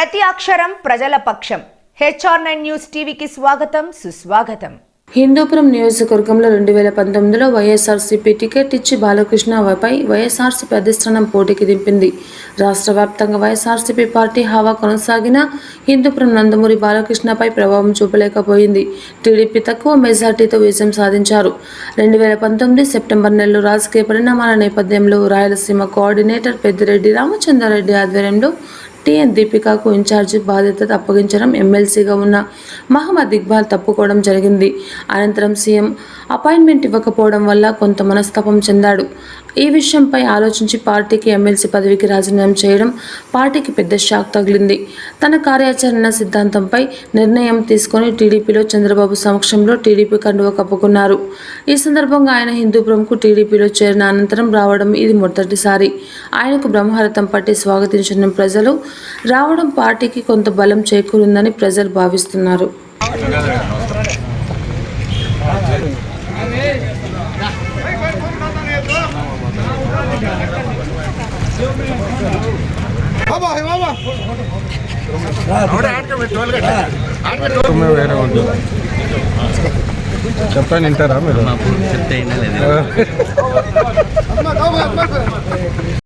ప్రతి అక్షరం ప్రజల పక్షం. HR9 న్యూస్ టీవీకి స్వాగతం, సుస్వాగతం. హిందూపురం నియోజకవర్గంలో 2019లో వైఎస్ఆర్సీపీ టికెట్ ఇచ్చి బాలకృష్ణపై వైఎస్ఆర్సీపీ అధిష్టానం పోటీకి దింపింది. రాష్ట్ర వ్యాప్తంగా వైఎస్ఆర్సీపీ పార్టీ హవా కొనసాగిన హిందూపురం నందమూరి బాలకృష్ణపై ప్రభావం చూపలేకపోయింది. టీడీపీ తక్కువ మెజార్టీతో విజయం సాధించారు. 2019 సెప్టెంబర్ నెలలో రాజకీయ పరిణామాల నేపథ్యంలో రాయలసీమ కోఆర్డినేటర్ పెద్దిరెడ్డి రామచంద్రారెడ్డి ఆధ్వర్యంలో TN దీపికకు ఇన్ఛార్జి బాధ్యత అప్పగించడం, ఎమ్మెల్సీగా ఉన్న మహమ్మద్ ఇక్బాల్ తప్పుకోవడం జరిగింది. అనంతరం సీఎం అపాయింట్మెంట్ ఇవ్వకపోవడం వల్ల కొంత మనస్తాపం చెందాడు. ఈ విషయంపై ఆలోచించి పార్టీకి ఎమ్మెల్సీ పదవికి రాజీనామా చేయడం పార్టీకి పెద్ద షాక్ తగిలింది. తన కార్యాచరణ సిద్ధాంతంపై నిర్ణయం తీసుకొని టీడీపీలో చంద్రబాబు సమక్షంలో టీడీపీ కండువ కప్పుకున్నారు. ఈ సందర్భంగా ఆయన హిందూపురంకు టీడీపీలో చేరిన అనంతరం రావడం ఇది మొదటిసారి. ఆయనకు బ్రహ్మరథం పట్టి స్వాగతించిన ప్రజలు రావడం పార్టీకి కొంత బలం చేకూరిందని ప్రజలు భావిస్తున్నారు. చెప్తాను వింటారా మీరు? చెప్తే